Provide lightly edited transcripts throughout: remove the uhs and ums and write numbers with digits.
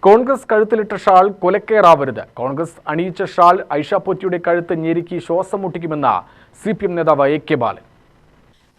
Congress കഴുത്തിലിട്ട shawl കൊലക്കേറാവരുത്. Congress അണിയിച്ച shawl Aisha പോറ്റിയുടെ കഴുത്ത് ഞെരുക്കി ശ്വാസം മുട്ടിക്കുമെന്ന CPM നേതാവ് AK ബാലൻ.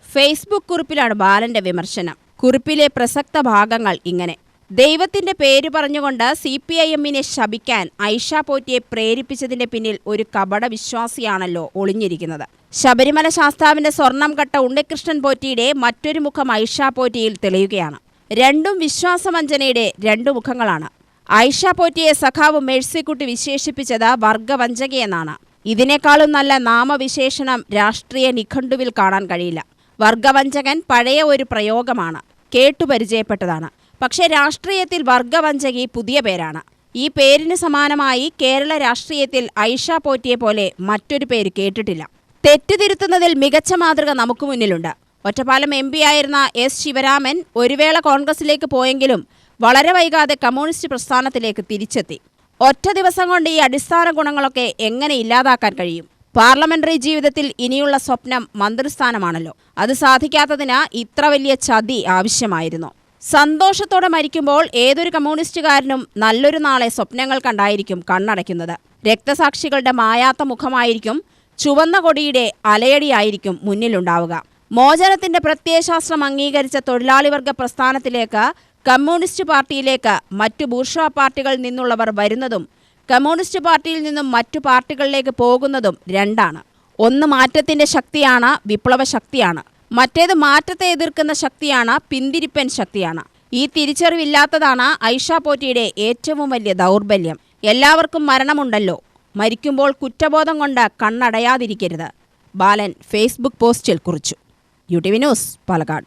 ഫേസ്ബുക്ക് കുറിപ്പിലാണ് ബാലന്റെ വിമർശനം. കുറിപ്പിലെ പ്രസക്ത ഭാഗങ്ങൾ ഇങ്ങനെ: ദൈവത്തിന്റെ പേര് പറഞ്ഞുകൊണ്ട് CPIM-നെ ശപിക്കാൻ ഐഷ പോറ്റിയെ പ്രേരിപ്പിച്ചതിന്റെ പിന്നിൽ ഒരു കപട വിശ്വാസിയാണല്ലോ ഒളിഞ്ഞിരിക്കുന്നത്. ശബരിമല ശാസ്താവിന്റെ സ്വർണം കട്ട ഉണ്ണികൃഷ്ണൻ പോറ്റിയുടെ മറ്റൊരു മുഖം ഐഷ പോറ്റിയിൽ തെളിയുകയാണ്. രണ്ടും വിശ്വാസവഞ്ചനയുടെ രണ്ടു മുഖങ്ങളാണ്. ഐഷ പോറ്റിയെ സഖാവ് മേഴ്സിക്കുട്ടി വിശേഷിപ്പിച്ചത് വർഗവഞ്ചകയെന്നാണ്. ഇതിനേക്കാളും നല്ല നാമവിശേഷണം രാഷ്ട്രീയ നിഘണ്ടുവിൽ കാണാൻ കഴിയില്ല. വർഗവഞ്ചകൻ പഴയ ഒരു പ്രയോഗമാണ്, കേട്ടുപരിചയപ്പെട്ടതാണ്. പക്ഷേ രാഷ്ട്രീയത്തിൽ വർഗവഞ്ചകി പുതിയ പേരാണ്. ഈ പേരിന് സമാനമായി കേരള രാഷ്ട്രീയത്തിൽ ഐഷ പോറ്റിയെ പോലെ മറ്റൊരു പേര് കേട്ടിട്ടില്ല. തെറ്റുതിരുത്തുന്നതിൽ മികച്ച മാതൃക നമുക്ക് മുന്നിലുണ്ട്. ഒറ്റപ്പാലം MP ആയിരുന്ന S ശിവരാമൻ ഒരു വേള കോൺഗ്രസിലേക്ക് പോയെങ്കിലും വളരെ വൈകാതെ കമ്മ്യൂണിസ്റ്റ് പ്രസ്ഥാനത്തിലേക്ക് തിരിച്ചെത്തി. ഒറ്റ ദിവസം കൊണ്ട് ഈ അടിസ്ഥാന ഗുണങ്ങളൊക്കെ എങ്ങനെ ഇല്ലാതാക്കാൻ കഴിയും? പാർലമെന്ററി ജീവിതത്തിൽ ഇനിയുള്ള സ്വപ്നം മന്ത്രിസ്ഥാനമാണല്ലോ. അത് സാധിക്കാത്തതിന് ഇത്ര വലിയ ചതി ആവശ്യമായിരുന്നു. സന്തോഷത്തോടെ മരിക്കുമ്പോൾ ഏതൊരു കമ്മ്യൂണിസ്റ്റുകാരനും നല്ലൊരു നാളെ സ്വപ്നങ്ങൾ കണ്ടായിരിക്കും കണ്ണടയ്ക്കുന്നത്. രക്തസാക്ഷികളുടെ മായാത്ത മുഖമായിരിക്കും, ചുവന്ന കൊടിയുടെ അലയടിയായിരിക്കും മുന്നിലുണ്ടാവുക. മോചനത്തിന്റെ പ്രത്യയശാസ്ത്രം അംഗീകരിച്ച തൊഴിലാളി വർഗ പ്രസ്ഥാനത്തിലേക്ക്, കമ്മ്യൂണിസ്റ്റ് പാർട്ടിയിലേക്ക് മറ്റു ബൂർഷ്വാ പാർട്ടികളിൽ നിന്നുള്ളവർ വരുന്നതും കമ്മ്യൂണിസ്റ്റ് പാർട്ടിയിൽ നിന്നും മറ്റു പാർട്ടികളിലേക്ക് പോകുന്നതും രണ്ടാണ്. ഒന്ന് മാറ്റത്തിന്റെ ശക്തിയാണ്, വിപ്ലവ ശക്തിയാണ്. മറ്റേത് മാറ്റത്തെ എതിർക്കുന്ന ശക്തിയാണ്, പിന്തിരിപ്പൻ ശക്തിയാണ്. ഈ തിരിച്ചറിവില്ലാത്തതാണ് ഐഷ പോറ്റിയുടെ ഏറ്റവും വലിയ ദൗർബല്യം. എല്ലാവർക്കും മരണമുണ്ടല്ലോ, മരിക്കുമ്പോൾ കുറ്റബോധം കൊണ്ട് കണ്ണടയാതിരിക്കരുത്. ബാലൻ ഫേസ്ബുക്ക് പോസ്റ്റിൽ കുറിച്ചു. UTV news, Palakkad.